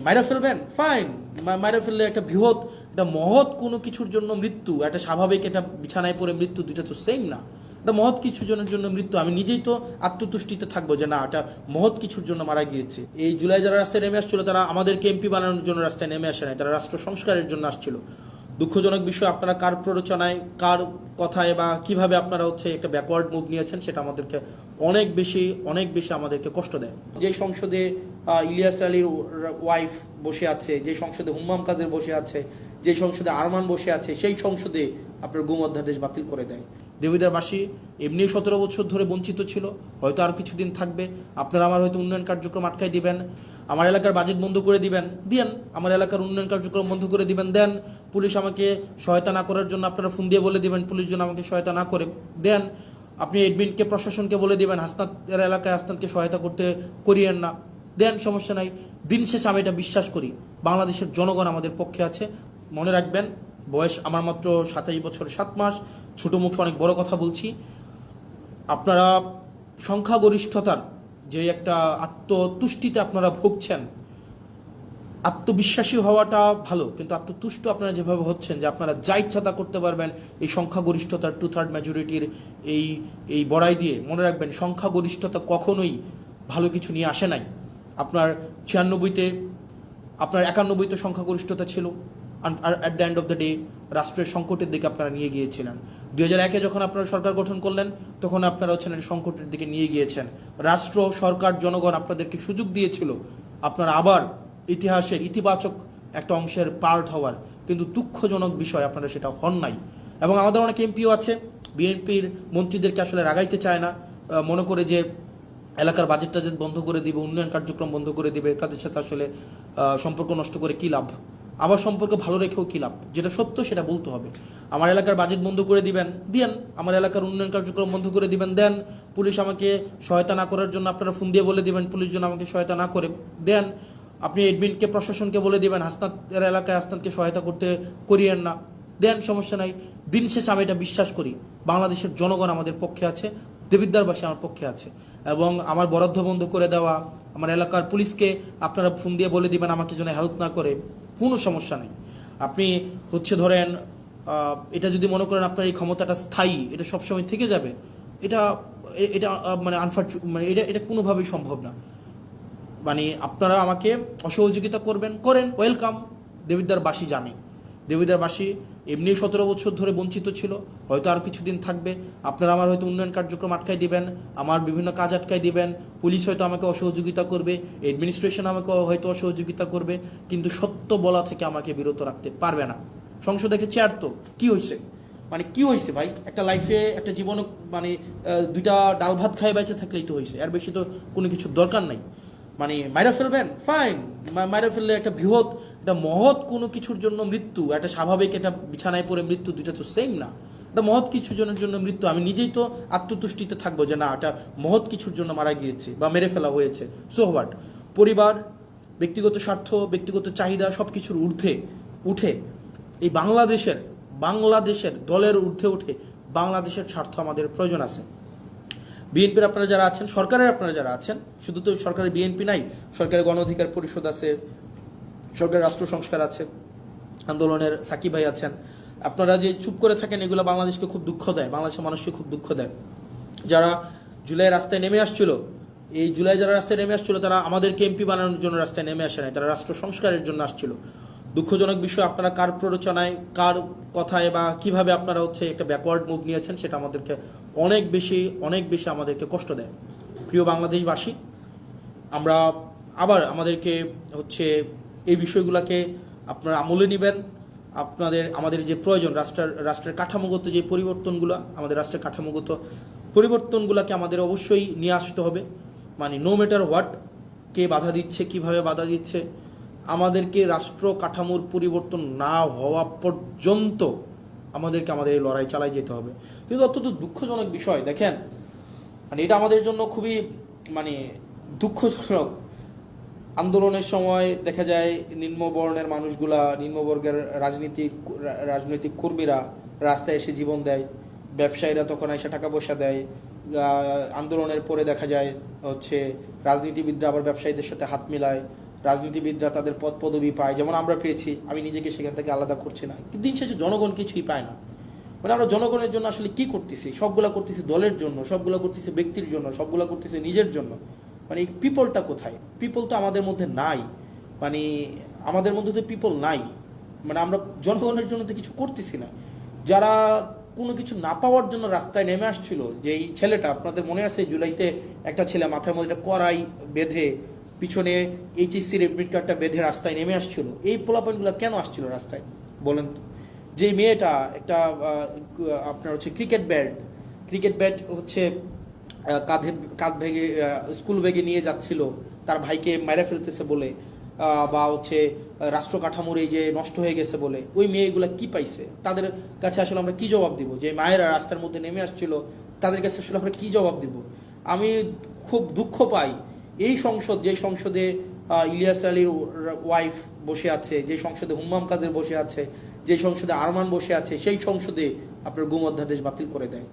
মাইরা ফেলবেন, ফাইন। মাইরা ফেললে একটা বৃহৎ, একটা মহৎ কোনো কিছুর জন্য মৃত্যু, একটা স্বাভাবিক একটা বিছানায় পড়ে মৃত্যু, দুইটা তো সেম না। একটা মহৎ কিছুর জন্য মৃত্যু, আমি নিজেই তো আত্মতুষ্টিতে থাকবো যে না, এটা মহৎ কিছুর জন্য মারা গিয়েছে। এই জুলাই যারা রাস্তায় নেমে আসছিল, তারা আমাদেরকে এমপি বানানোর জন্য রাস্তায় নেমে আসে নাই, তারা রাষ্ট্র সংস্কারের জন্য আসছিল। দুঃখজনক বিষয়, আপনারা কার প্ররোচনায়, কার কথায় বা কিভাবে আপনারা একটা ব্যাকওয়ার্ড মুভ নিয়েছেন, সেটা আমাদেরকে অনেক বেশি আমাদেরকে কষ্ট দেয়। যে সংসদে ইলিয়াস আলীর ওয়াইফ বসে আছে, যে সংসদে হুম্মাম কাদের বসে আছে, যে সংসদে আরমান বসে আছে, সেই সংসদে আপনার গুম অধ্যাদেশ বাতিল করে দেয়। দেবিদ্বারবাসী এমনি 17 বছর ধরে বঞ্চিত ছিল, হয়তো আর কিছুদিন থাকবে। আপনারা আমার হয়তো উন্নয়ন কার্যক্রম আটকাই দিবেন, আমার এলাকার বাজেট বন্ধ করে দিবেন, দেন আমার এলাকার উন্নয়ন কার্যক্রম বন্ধ করে দিবেন, দেন পুলিশ আমাকে সহায়তা না করার জন্য আপনারা ফোন দিয়ে বলে দিবেন পুলিশ যেন আমাকে সহায়তা না করে, দেন আপনি এডমিনকে, প্রশাসনকে বলে দিবেন হাসনাতের এলাকায় হাসনাতকে সহায়তা করতে করিয়েন না, দেন সমস্যা নাই। দিন শেষে আমি এটা বিশ্বাস করি, বাংলাদেশের জনগণ আমাদের পক্ষে আছে। মনে রাখবেন, বয়স আমার মাত্র 27 বছর 7 মাস, ছোটো মুখে অনেক বড় কথা বলছি। আপনারা সংখ্যাগরিষ্ঠতার যে একটা আত্মতুষ্টিতে আপনারা ভুগছেন, আত্মবিশ্বাসী হওয়াটা ভালো, কিন্তু আত্মতুষ্ট আপনারা যেভাবে হচ্ছেন যে আপনারা যা ইচ্ছা তা করতে পারবেন এই সংখ্যাগরিষ্ঠতার 2/3 মেজরিটির এই বড়াই দিয়ে, মনে রাখবেন সংখ্যাগরিষ্ঠতা কখনোই ভালো কিছু নিয়ে আসে নাই। আপনার 96-তে, আপনার 91-তে সংখ্যাগরিষ্ঠতা ছিল, আর at the end of the day রাষ্ট্রের সংকটের দিকে আপনারা নিয়ে গিয়েছিলেন। 2001-এ যখন আপনারা সরকার গঠন করলেন, তখন আপনারা সংকটের দিকে নিয়ে গিয়েছেন। রাষ্ট্র, সরকার, জনগণ আপনাদেরকে সুযোগ দিয়েছিল আপনারা আবার ইতিহাসের ইতিবাচক একটা অংশের পার্ট হওয়ার, কিন্তু দুঃখজনক বিষয় আপনারা সেটা হন নাই। এবং আমাদের অনেক এমপিও আছে, বিএনপির মন্ত্রীদেরকে আসলে রাগাইতে চায় না, মনে করে যে এলাকার বাজেট টাজেট বন্ধ করে দিবে, উন্নয়ন কার্যক্রম বন্ধ করে দিবে, তাদের সাথে আসলে সম্পর্ক নষ্ট করে কী লাভ, আবার সম্পর্ক ভালো রেখেও কী লাভ। যেটা সত্য সেটা বলতে হবে। আমার এলাকার বাজেট বন্ধ করে দিবেন, দেন আমার এলাকার উন্নয়ন কার্যক্রম বন্ধ করে দিবেন, দেন পুলিশ আমাকে সহায়তা না করার জন্য আপনারা ফোন দিয়ে বলে দিবেন পুলিশ যেন আমাকে সহায়তা না করে, দেন আপনি এডমিনকে, প্রশাসনকে বলে দিবেন হাসনাতের এলাকায় হাসনাতকে সহায়তা করতে করিয়েন না, দেন সমস্যা নাই। দিন শেষে আমি এটা বিশ্বাস করি, বাংলাদেশের জনগণ আমাদের পক্ষে আছে, দেবিদ্বারবাসী আমার পক্ষে আছে। এবং আমার বরাদ্দ বন্ধ করে দেওয়া, আমার এলাকার পুলিশকে আপনারা ফোন দিয়ে বলে দিবেন আমাকে যেন হেল্প না করে, কোনো সমস্যা নেই। আপনি ধরেন এটা যদি মনে করেন আপনার এই ক্ষমতাটা স্থায়ী, এটা সবসময় থেকে যাবে, এটা এটা মানে মানে এটা কোনোভাবেই সম্ভব না। মানে আপনারা আমাকে অসহযোগিতা করেন, ওয়েলকাম। দেবিদ্বারবাসী জানে, দেবিদ্বারবাসী এমনি 17 বছর ধরে বঞ্চিত ছিল, হয়তো আর কিছুদিন থাকবে। আপনারা আমার হয়তো উন্নয়ন কার্যক্রম আটকাই দিবেন, আমার বিভিন্ন কাজ আটকাই দিবেন, পুলিশ হয়তো আমাকে অসহযোগিতা করবে, অ্যাডমিনিস্ট্রেশন আমাকে হয়তো অসহযোগিতা করবে, কিন্তু সত্য বলা থেকে আমাকে বিরত রাখতে পারবে না। সংসদে চেয়ার তো কী হয়েছে, মানে কি হয়েছে ভাই? একটা লাইফে, একটা জীবনে, মানে দুইটা ডাল ভাত খায় বেঁচে থাকলেই তো হয়েছে, এর বেশি তো কোনো কিছুর দরকার নাই। মানে মাইরা ফেলবেন, ফাইন। মাইরা ফেললে একটা বৃহৎ, একটা মহৎ কোনো কিছুর জন্য মৃত্যু, একটা স্বাভাবিক একটা বিছানায় পড়ে মৃত্যু, দুইটা তো সেম না। একটা মহৎ কিছুর জন্য মৃত্যু, আমি নিজেই তো আত্মতুষ্টিতে থাকবো যে না, এটা মহৎ কিছুর জন্য মারা গিয়েছে বা মেরে ফেলা হয়েছে। So what? পরিবার, ব্যক্তিগত স্বার্থ, ব্যক্তিগত চাহিদা সব কিছুর উঠে এই বাংলাদেশের দলের ঊর্ধ্বে উঠে বাংলাদেশের স্বার্থ আমাদের প্রয়োজন আছে। বিএনপির আপনারা যারা আছেন, সরকারের আপনারা যারা আছেন, শুধু তো সরকারের বিএনপি নাই, সরকারের গণ অধিকার পরিষদ আছে, সরকারের রাষ্ট্র সংস্কার আছে, আন্দোলনের সাকিব ভাই আছেন। আপনারা যে চুপ করে থাকেন, এগুলো বাংলাদেশকে খুব দুঃখ দেয়, বাংলাদেশের মানুষকে খুব দুঃখ দেয়। যারা জুলাই রাস্তায় নেমে আসছিল, এই জুলাই যারা রাস্তায় নেমে আসছিল, তারা আমাদেরকে এমপি বানানোর জন্য রাস্তায় নেমে আসে নাই, তারা রাষ্ট্র সংস্কারের জন্য আসছিল। দুঃখজনক বিষয়, আপনারা কার প্ররোচনায়, কার কথায় বা কিভাবে আপনারা একটা ব্যাকওয়ার্ড মুভ নিয়েছেন, সেটা আমাদেরকে অনেক বেশি আমাদেরকে কষ্ট দেয়। প্রিয় বাংলাদেশবাসী, আমরা আবার আমাদেরকে এই বিষয়গুলোকে আপনারা আমলে নেবেন। আমাদের যে প্রয়োজন, রাষ্ট্রের কাঠামোগত যে পরিবর্তনগুলো, আমাদের রাষ্ট্রের কাঠামোগত পরিবর্তনগুলোকে আমাদের অবশ্যই নিয়ে আসতে হবে। মানে নো ম্যাটার হোয়াট, কে বাধা দিচ্ছে, কিভাবে বাধা দিচ্ছে, আমাদেরকে রাষ্ট্র কাঠামোর পরিবর্তন না হওয়া পর্যন্ত আমাদের এই লড়াই চালাই যেতে হবে। কিন্তু অত্যন্ত দুঃখজনক বিষয়, দেখেন, মানে এটা আমাদের জন্য খুবই দুঃখজনক। আন্দোলনের সময় দেখা যায় নিম্নবর্ণের মানুষগুলা, নিম্নবর্গের রাজনৈতিক কর্মীরা রাস্তায় এসে জীবন দেয়, ব্যবসায়ীরা তখন এসে টাকা পয়সা দেয়। আন্দোলনের পরে দেখা যায় রাজনীতিবিদরা আবার ব্যবসায়ীদের সাথে হাত মিলায়, রাজনীতিবিদরা তাদের পদ পদবি পায়, যেমন আমরা পেয়েছি, আমি নিজেকে সেখান থেকে আলাদা করছি না, কিন্তু দিন শেষে জনগণ কিছুই পায় না। মানে আমরা জনগণের জন্য আসলে কি করতেছি? সবগুলা করতেছি দলের জন্য, সবগুলা করতেছি ব্যক্তির জন্য, সবগুলা করতেছি নিজের জন্য। মানে এই পিপলটা কোথায়? পিপল তো আমাদের মধ্যে নাই, মানে আমাদের মধ্যে তো পিপল নাই। মানে আমরা জনগণের জন্য তো কিছু করতেছি না। যারা কোনো কিছু না পাওয়ার জন্য রাস্তায় নেমে আসছিল, যে এই ছেলেটা, আপনাদের মনে আছে জুলাইতে একটা ছেলে মাথার মধ্যে একটা কড়াই বেঁধে, পিছনে এইচএসসির এডমিট কার্ডটা বেঁধে রাস্তায় নেমে আসছিল, এই পোলাপয়েন্টগুলো কেন আসছিল রাস্তায় বলেন তো? যে মেয়েটা একটা আপনার হচ্ছে ক্রিকেট ব্যাট হচ্ছে কাঁধে কাঁধ ভেঙে স্কুল ব্যাগে নিয়ে যাচ্ছিল তার ভাইকে মেরে ফেলতেছে বলে, বা হচ্ছে রাষ্ট্র কাঠামোর এই যে নষ্ট হয়ে গেছে বলে, ওই মেয়েগুলা কি পাইছে? তাদের কাছে আসলে আমরা কি জবাব দিব? যে মায়েরা রাস্তার মধ্যে নেমে আসছিল, তাদের কাছে আসলে আমরা কি জবাব দিব? আমি খুব দুঃখ পাই এই সংসদ, যে সংসদে ইলিয়াস আলীর ওয়াইফ বসে আছে, যে সংসদে হুম্মাম কাদের বসে আছে, যে সংসদে আরমান বসে আছে, সেই সংসদে আপনার গুম অধ্যাদেশ বাতিল করে দেয়।